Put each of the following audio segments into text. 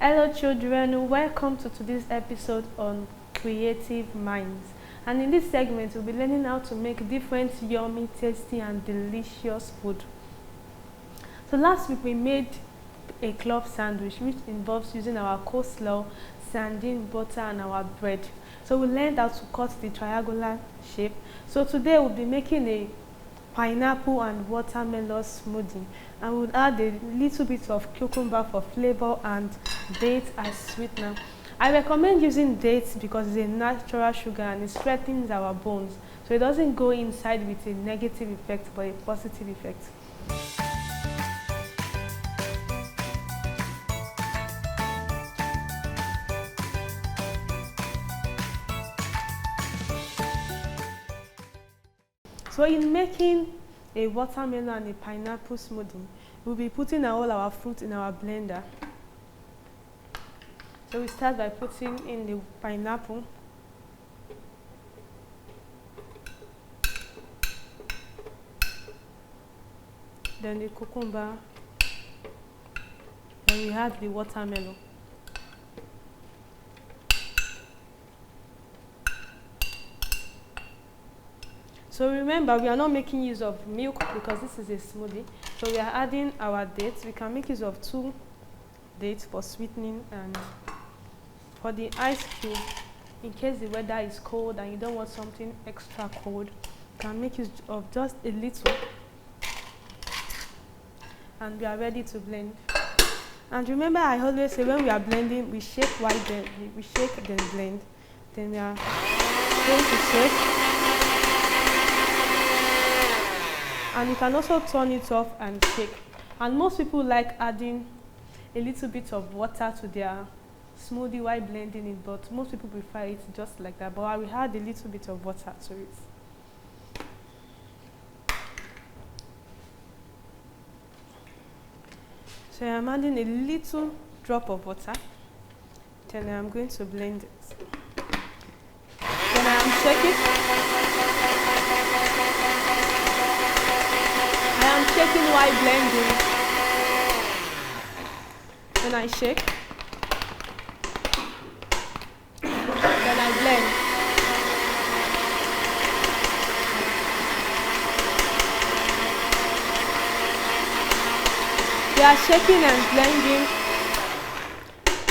Hello children, welcome to today's episode on Creative Minds. And in this segment, we'll be learning how to make different yummy, tasty and delicious food. So last week we made a club sandwich which involves using our coleslaw, sardine, butter and our bread. So we learned how to cut the triangular shape. So today we'll be making a pineapple and watermelon smoothie, and we'll add a little bit of cucumber for flavor and dates as sweetener. I recommend using dates because it's a natural sugar and it strengthens our bones, so it doesn't go inside with a negative effect but a positive effect. So in making a watermelon and a pineapple smoothie, we'll be putting all our fruit in our blender. So we start by putting in the pineapple, then the cucumber, then we add the watermelon. So remember, we are not making use of milk because this is a smoothie. So we are adding our dates. We can make use of 2 dates for sweetening, and for the ice cube, in case the weather is cold and you don't want something extra cold, you can make use of just a little. And we are ready to blend. And remember, I always say when we are blending, we shake we shake then blend. Then we are going to shake. And you can also turn it off and shake. And most people like adding a little bit of water to their smoothie while blending it, but most people prefer it just like that. But I will add a little bit of water to it. So I'm adding a little drop of water. Then I'm going to blend it. Then I'm shaking. I am shaking while blending. Then I shake. Then I blend. We are shaking and blending.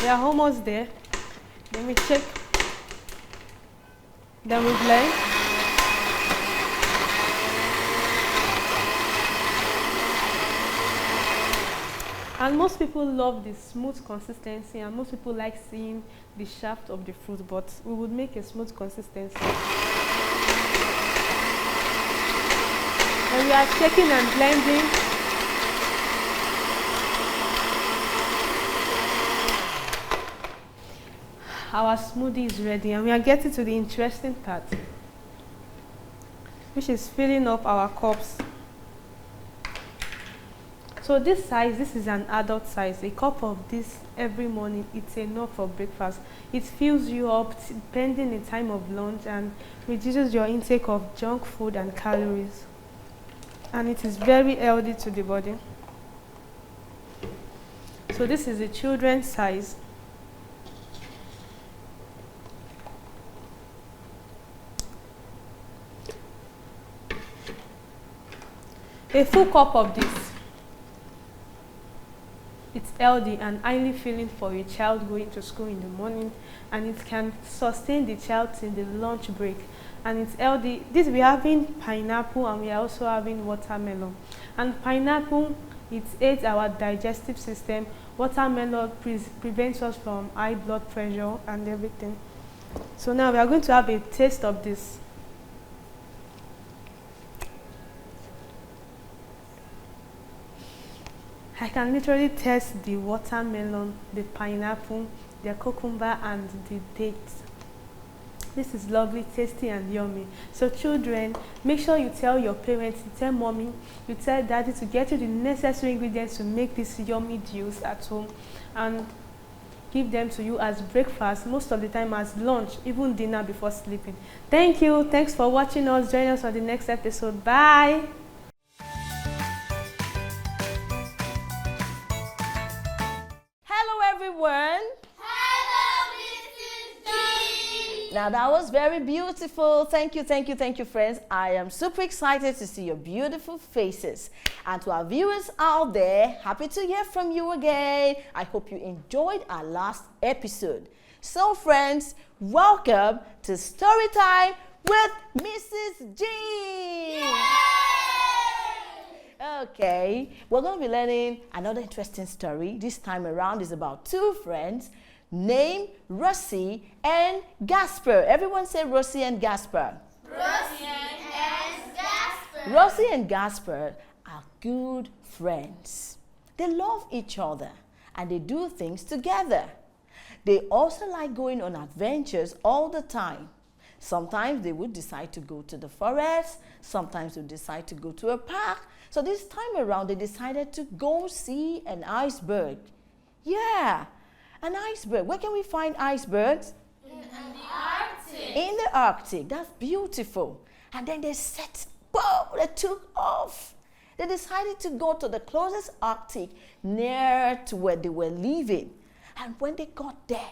We are almost there. Then we shake. Then we blend. And most people love the smooth consistency, and most people like seeing the shaft of the fruit, but we would make a smooth consistency. And we are shaking and blending. Our smoothie is ready, and we are getting to the interesting part, which is filling up our cups. So this is an adult size. A cup of this every morning, it's enough for breakfast. It fills you up pending the time of lunch and reduces your intake of junk food and calories. And it is very healthy to the body. So this is the children's size. A full cup of this. It's healthy and highly filling for a child going to school in the morning, and it can sustain the child in the lunch break. And it's healthy. We are having pineapple and we are also having watermelon. And pineapple, it aids our digestive system. Watermelon prevents us from high blood pressure and everything. So now we are going to have a taste of this. I can literally taste the watermelon, the pineapple, the cucumber and the dates. This is lovely, tasty and yummy. So children, make sure you tell your parents, you tell mommy, you tell daddy to get you the necessary ingredients to make this yummy juice at home, and give them to you as breakfast, most of the time as lunch, even dinner before sleeping. Thank you. Thanks for watching us. Join us on the next episode. Bye. everyone. Hello, Mrs. G. Now that was very beautiful. Thank you, friends. I am super excited to see your beautiful faces. And to our viewers out there, happy to hear from you again. I hope you enjoyed our last episode. So friends, welcome to Storytime with Mrs. G. Yay! Okay, we're going to be learning another interesting story. This time around is about two friends named Rosie and Gasper. Everyone say Rosie and Gasper. Rosie and Gasper. Rosie and Gasper are good friends. They love each other and they do things together. They also like going on adventures all the time. Sometimes they would decide to go to the forest. Sometimes they would decide to go to a park. So this time around, they decided to go see an iceberg. Yeah, an iceberg. Where can we find icebergs? In the Arctic. In the Arctic. That's beautiful. And then they set, boom, they took off. They decided to go to the closest Arctic near to where they were living. And when they got there,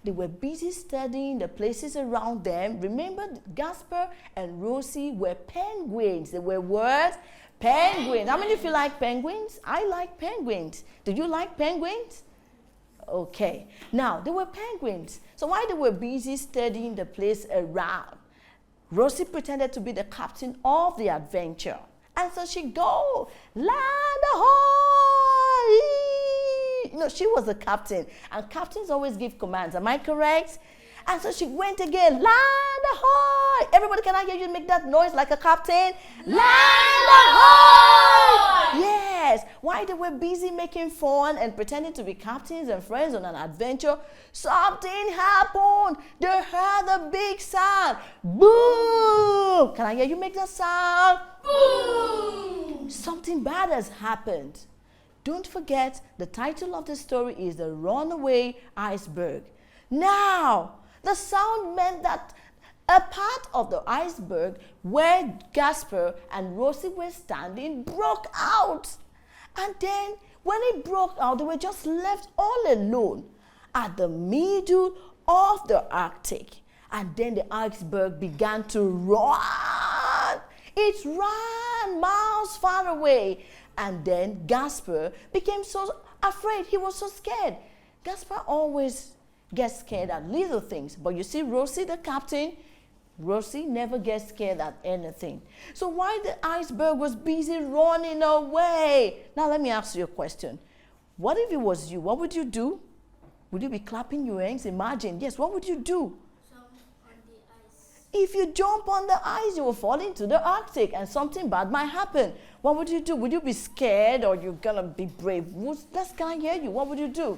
they were busy studying the places around them. Remember, Gasper and Rosie were penguins. They were what? Penguins. How many of you like penguins? I like penguins. Do you like penguins? Okay. Now, they were penguins. So while they were busy studying the place around, Rosie pretended to be the captain of the adventure. And so she go, land ahoy! No, she was the captain. And captains always give commands. Am I correct? And so she went again, land ahoy! Everybody, can I hear you make that noise like a captain? Land ahoy! Yes. While they were busy making fun and pretending to be captains and friends on an adventure, something happened. They heard a big sound. Boom! Can I hear you make that sound? Boom! Something bad has happened. Don't forget, the title of the story is The Runaway Iceberg. Now, the sound meant that a part of the iceberg where Gasper and Rosie were standing broke out. And then, when it broke out, they were just left all alone at the middle of the Arctic. And then the iceberg began to run. It ran miles far away. And then Gasper became so afraid. He was so scared. Gasper always gets scared at little things. But you see, Rosie, the captain, Rosie never gets scared at anything. So while the iceberg was busy running away, now let me ask you a question. What if it was you? What would you do? Would you be clapping your hands? Imagine, yes, what would you do? Jump on the ice. If you jump on the ice, you will fall into the Arctic and something bad might happen. What would you do? Would you be scared or you're going to be brave? Let's can I hear you. What would you do?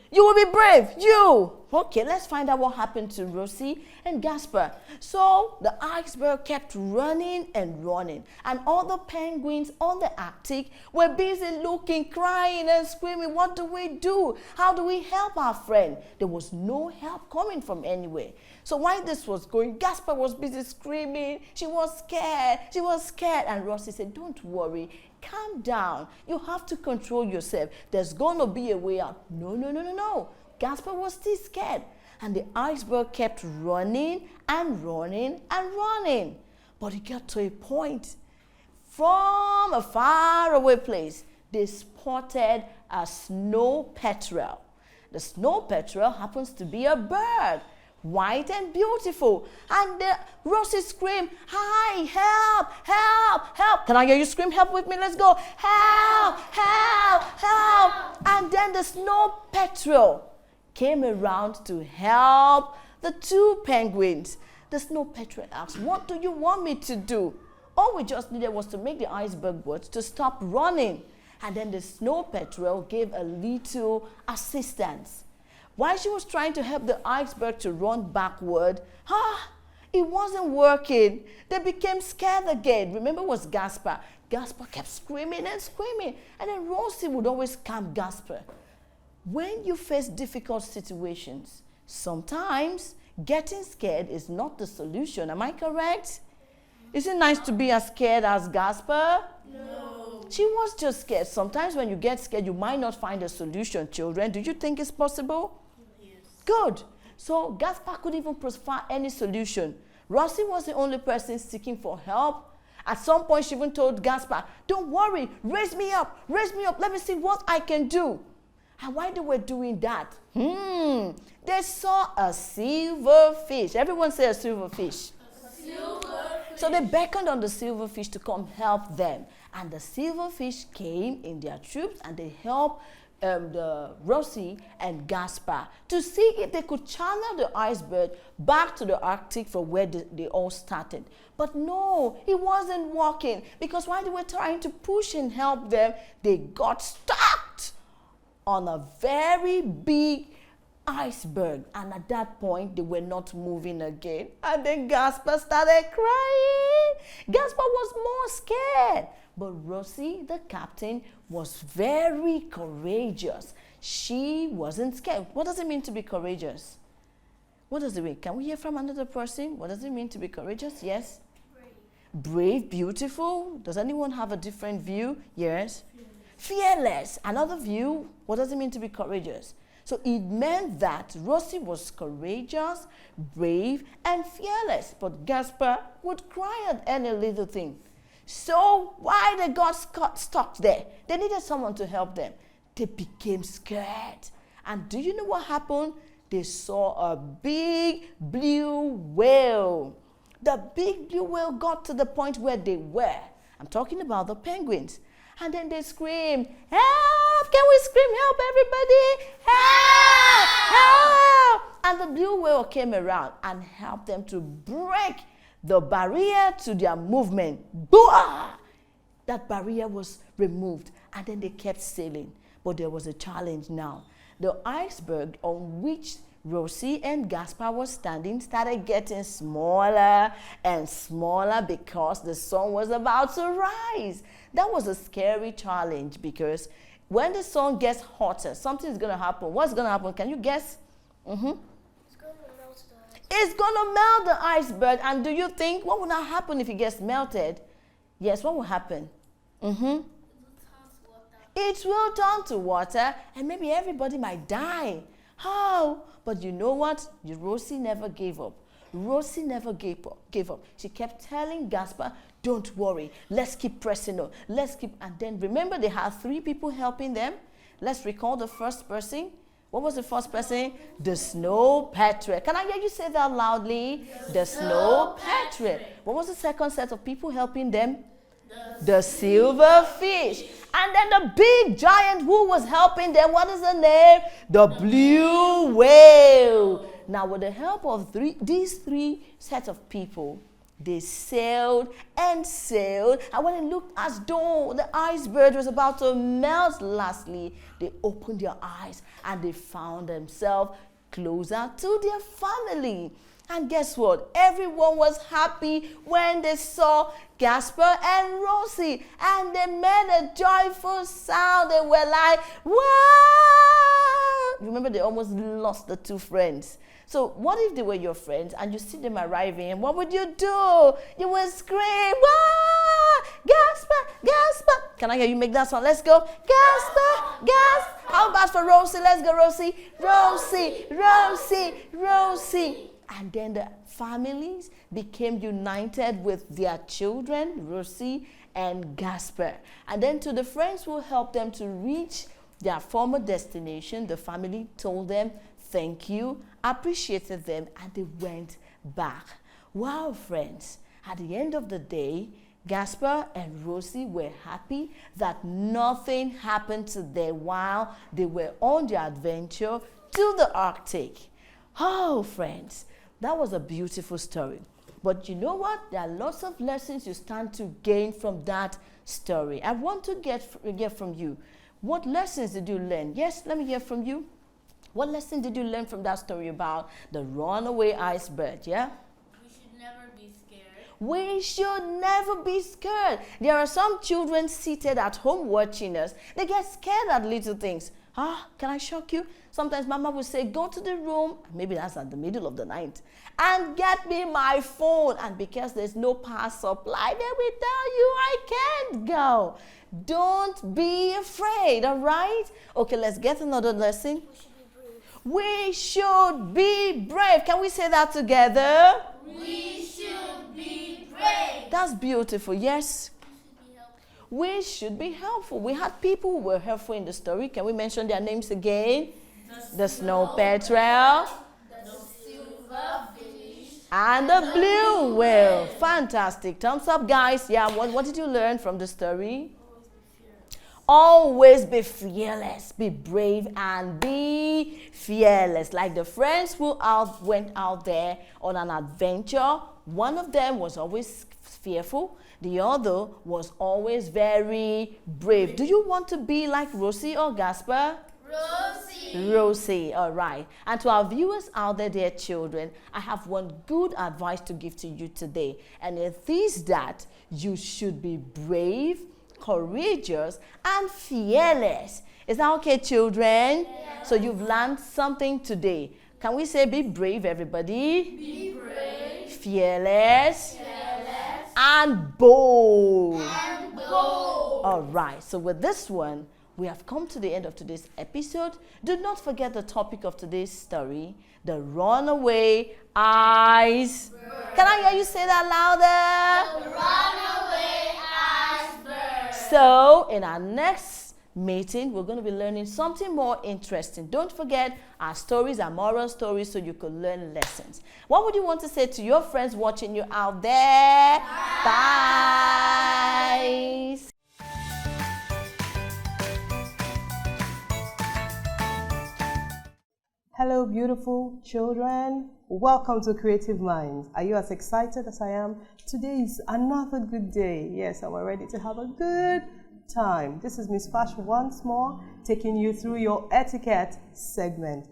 You will be brave. You. Okay, let's find out what happened to Rosie and Gasper. So the iceberg kept running and running. And all the penguins on the Arctic were busy looking, crying and screaming. What do we do? How do we help our friend? There was no help coming from anywhere. So while this was going, Gasper was busy screaming. She was scared. She was scared. And Rosie said, don't worry. Calm down. You have to control yourself. There's going to be a way out. No. Gasper was still scared. And the iceberg kept running and running and running. But it got to a point. From a faraway place, they spotted a snow petrel. The snow petrel happens to be a bird. White and beautiful. And Rosie screamed, hi, help, help, help. Can I hear you scream help with me? Let's go. Help, help, help. And then the snow petrel came around to help the two penguins. The snow petrel asked, what do you want me to do? All we just needed was to make the iceberg birds to stop running. And then the snow petrel gave a little assistance. While she was trying to help the iceberg to run backward, it wasn't working. They became scared again. Remember, it was Gasper. Gasper kept screaming and screaming. And then Rosie would always calm Gasper. When you face difficult situations, sometimes getting scared is not the solution. Am I correct? Is it nice to be as scared as Gasper? No. She was just scared. Sometimes when you get scared, you might not find a solution, children. Do you think it's possible? Yes. Good. So Gaspar couldn't even provide any solution. Rosie was the only person seeking for help. At some point, she even told Gaspar, don't worry, raise me up, let me see what I can do. And while they were doing that, they saw a silver fish. Everyone say a silver fish. So they beckoned on the silverfish to come help them. And the silverfish came in their troops and they helped the Rosie and Gaspar to see if they could channel the iceberg back to the Arctic from where they all started. But no, it wasn't working, because while they were trying to push and help them, they got stuck on a very big iceberg, and at that point they were not moving again. And then Gaspar started crying. Gaspar was more scared, but Rosie, the captain, was very courageous. She wasn't scared. What does it mean to be courageous? What does it mean? Can we hear from another person? What does it mean to be courageous? Yes? Brave, beautiful. Does anyone have a different view? Yes? Fearless. Another view. What does it mean to be courageous? So it meant that Rosie was courageous, brave, and fearless. But Gaspar would cry at any little thing. So why they got stuck there? They needed someone to help them. They became scared. And do you know what happened? They saw a big blue whale. The big blue whale got to the point where they were. I'm talking about the penguins. And then they screamed, help! Can we scream, help everybody? Help! Help! And the blue whale came around and helped them to break the barrier to their movement. Boah! That barrier was removed, and then they kept sailing. But there was a challenge now. The iceberg on which Rosie and Gaspar were standing started getting smaller and smaller because the sun was about to rise. That was a scary challenge, because when the sun gets hotter, something is going to happen. What's going to happen? Can you guess? It's going to melt the ice. It's going to melt the iceberg. And do you think, what will now happen if it gets melted? Yes, what will happen? It will turn to water, and maybe everybody might die. How? But you know what? Rosie never gave up. Rosie never gave up. She kept telling Gaspar, don't worry, let's keep pressing on. And then remember, they had 3 people helping them. Let's recall the first person. What was the first person? The snow petrel. Can I hear you say that loudly? The snow petrel. What was the second set of people helping them? The silverfish. And then the big giant who was helping them, what is the name? The blue whale. Now, with the help of these 3 sets of people, they sailed and sailed. And when it looked as though the iceberg was about to melt, lastly, they opened their eyes and they found themselves closer to their family. And guess what? Everyone was happy when they saw Gaspar and Rosie, and they made a joyful sound. They were like, wow! Remember, they almost lost the 2 friends. So what if they were your friends and you see them arriving? What would you do? You would scream, wow! Gaspar, Gaspar. Can I hear you make that sound? Let's go. Gaspar, Gaspar. How about for Rosie? Let's go, Rosie. Rosie, Rosie, Rosie. And then the families became united with their children, Rosie and Gaspar. And then to the friends who helped them to reach their former destination, the family told them thank you, appreciated them, and they went back. Wow, friends, at the end of the day, Gaspar and Rosie were happy that nothing happened to them while they were on their adventure to the Arctic. Oh, friends, that was a beautiful story. But you know what? There are lots of lessons you stand to gain from that story. I want to get from you. What lessons did you learn? Yes, let me hear from you. What lesson did you learn from that story about the runaway iceberg? Yeah? We should never be scared. We should never be scared. There are some children seated at home watching us. They get scared at little things. Can I shock you? Sometimes mama will say, go to the room, maybe that's at the middle of the night, and get me my phone. And because there's no power supply, they will tell you I can't go. Don't be afraid, all right? Okay, let's get another lesson. We should be brave. Can we say that together? We should be brave. That's beautiful, yes? We should be helpful. We had people who were helpful in the story. Can we mention their names again? The Snow Petrel, The silver fish. and the blue whale. Fantastic. Thumbs up, guys. Yeah, what did you learn from the story? Always be fearless, be brave, and be fearless. Like the friends who went out there on an adventure, one of them was always fearful. The other was always very brave. Do you want to be like Rosie or Gasper? Rosie. Rosie, all right. And to our viewers out there, dear children, I have one good advice to give to you today. And it is that you should be brave, courageous, and fearless. Is that okay, children? Yes. So you've learned something today. Can we say be brave, everybody? Be brave. Fearless. And bold. And bold. All right. So with this one, we have come to the end of today's episode. Do not forget the topic of today's story, the runaway iceberg. Can I hear you say that louder? The runaway iceberg. So in our next meeting, we're going to be learning something more interesting. Don't forget, our stories are moral stories, so you could learn lessons. What would you want to say to your friends watching you out there? Bye. Hello, beautiful children. Welcome to Creative Minds. Are you as excited as I am? Today is another good day. Yes, and we're ready to have a good time. This is Miss Fash once more, taking you through your etiquette segment.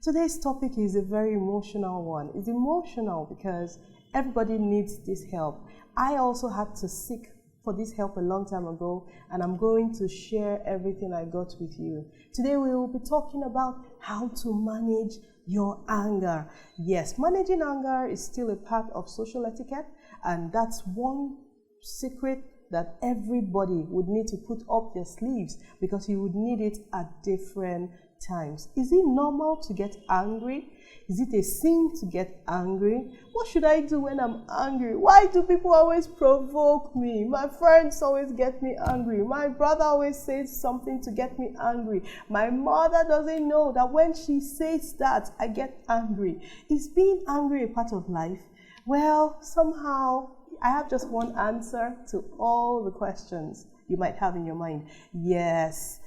Today's topic is a very emotional one. It's emotional because everybody needs this help. I also had to seek for this help a long time ago, and I'm going to share everything I got with you. Today we will be talking about how to manage your anger. Yes, managing anger is still a part of social etiquette, and that's one secret that everybody would need to put up their sleeves because you would need it at different times. Is it normal to get angry? Is it a sin to get angry? What should I do when I'm angry? Why do people always provoke me? My friends always get me angry. My brother always says something to get me angry. My mother doesn't know that when she says that, I get angry. Is being angry a part of life? Well, somehow I have just one answer to all the questions you might have in your mind. Yes,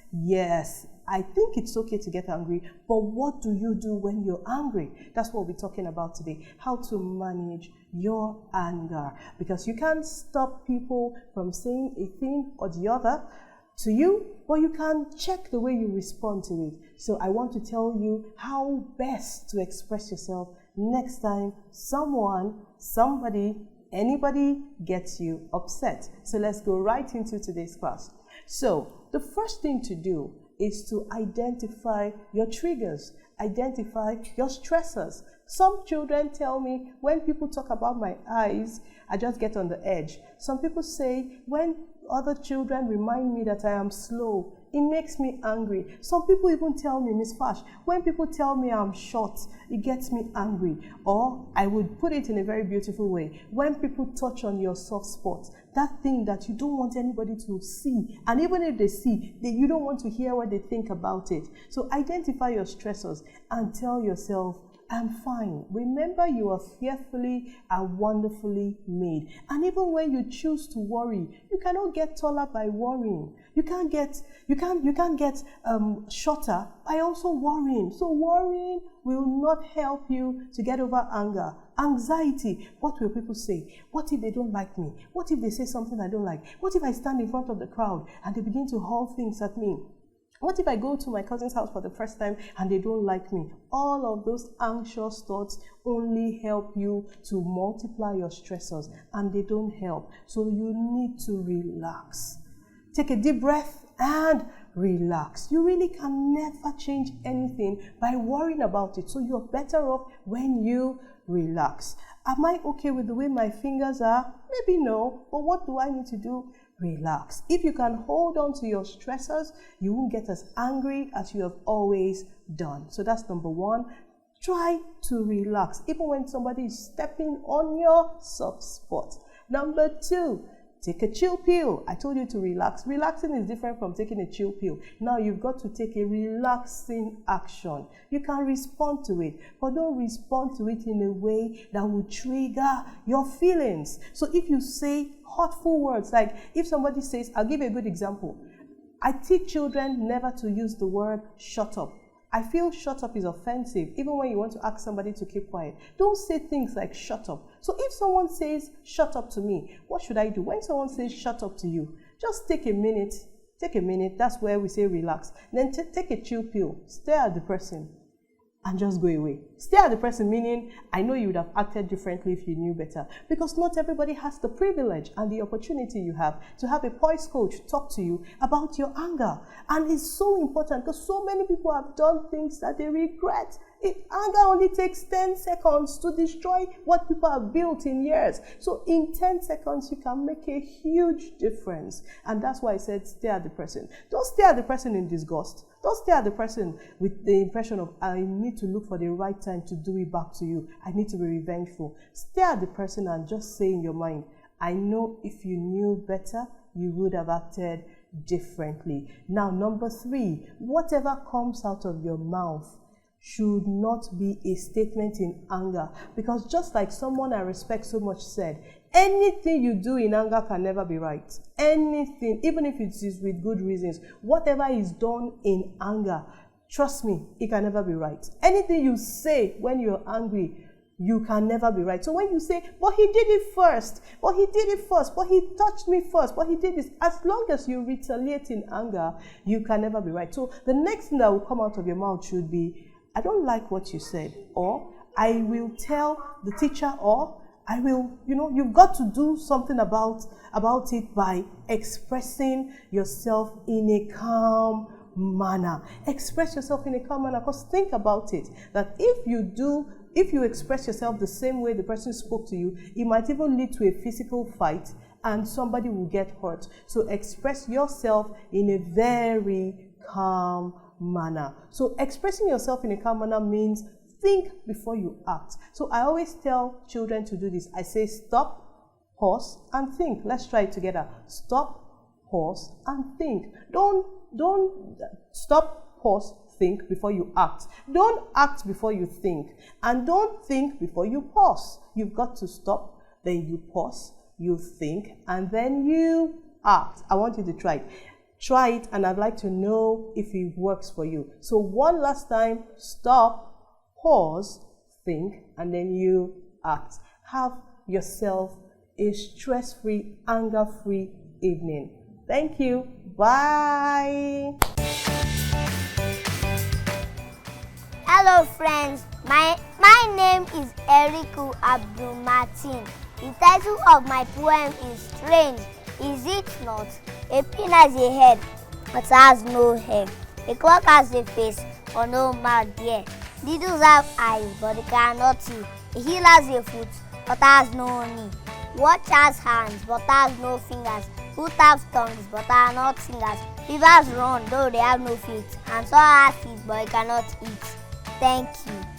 I think it's okay to get angry, but what do you do when you're angry? That's what we're talking about today, how to manage your anger. Because you can't stop people from saying a thing or the other to you, but you can check the way you respond to it. So I want to tell you how best to express yourself next time somebody, anybody gets you upset. So let's go right into today's class. So the first thing to do is to identify your triggers, identify your stressors. Some children tell me when people talk about my eyes, I just get on the edge. Some people say when other children remind me that I am slow, it makes me angry. Some people even tell me, Miss Fash, when people tell me I'm short, it gets me angry. Or I would put it in a very beautiful way. When people touch on your soft spots, that thing that you don't want anybody to see, and even if they see, you don't want to hear what they think about it. So identify your stressors and tell yourself, I'm fine. Remember, you are fearfully and wonderfully made. And even when you choose to worry, you cannot get taller by worrying. You can't get shorter by also worrying. So worrying will not help you to get over anger. Anxiety, what will people say? What if they don't like me? What if they say something I don't like? What if I stand in front of the crowd and they begin to hurl things at me? What if I go to my cousin's house for the first time and they don't like me? All of those anxious thoughts only help you to multiply your stressors, and they don't help. So you need to relax. Take a deep breath and relax. You really can never change anything by worrying about it. So you're better off when you relax. Am I okay with the way my fingers are? Maybe no, but what do I need to do? Relax. If you can hold on to your stressors, you won't get as angry as you have always done. So that's number one. Try to relax, even when somebody is stepping on your soft spot. Number two, take a chill pill. I told you to relax. Relaxing is different from taking a chill pill. Now you've got to take a relaxing action. You can respond to it, but don't respond to it in a way that will trigger your feelings. So if you say hurtful words, like if somebody says, I'll give you a good example. I teach children never to use the word shut up. I feel shut up is offensive, even when you want to ask somebody to keep quiet. Don't say things like shut up. So if someone says shut up to me, what should I do? When someone says shut up to you, just take a minute. Take a minute. That's where we say relax. Then take a chill pill. Stare at the person and just go away. Stare at the person, meaning I know you would have acted differently if you knew better, because not everybody has the privilege and the opportunity you have to have a poise coach talk to you about your anger. And it's so important because so many people have done things that they regret. Anger only takes 10 seconds to destroy what people have built in years. So in 10 seconds, you can make a huge difference. And that's why I said stare at the person. Don't stare at the person in disgust. Don't stare at the person with the impression of, I need to look for the right time to do it back to you. I need to be revengeful. Stare at the person and just say in your mind, I know if you knew better, you would have acted differently. Now, number three, whatever comes out of your mouth should not be a statement in anger. Because just like someone I respect so much said, anything you do in anger can never be right. Anything, even if it is with good reasons, whatever is done in anger, trust me, it can never be right. Anything you say when you're angry, you can never be right. So when you say, but he did it first, but he did it first, but he touched me first, but he did this, as long as you retaliate in anger, you can never be right. So the next thing that will come out of your mouth should be, I don't like what you said, or I will tell the teacher, or I will, you've got to do something about it by expressing yourself in a calm manner. Express yourself in a calm manner, because think about it, that if you express yourself the same way the person spoke to you, it might even lead to a physical fight and somebody will get hurt. So express yourself in a very calm manner. So expressing yourself in a calm manner means think before you act. So I always tell children to do this. I say stop, pause, and think. Let's try it together. Stop, pause, and think. Don't stop, pause, think before you act. Don't act before you think. And don't think before you pause. You've got to stop, then you pause, you think, and then you act. I want you to try it. Try it, and I'd like to know if it works for you. So one last time, stop, pause, think, and then you act. Have yourself a stress-free, anger-free evening. Thank you. Bye. Hello friends, my name is Eriku Abdul Martin. The title of my poem is Strange, is it not? A pin has a head, but has no head. A clock has a face, but no mouth there. Needles have eyes, but they cannot see. A heel has a foot, but has no knee. Watch has hands, but has no fingers. Foot have tongues, but are not singers. Rivers run, though they have no feet. And so have feet, but they cannot eat. Thank you.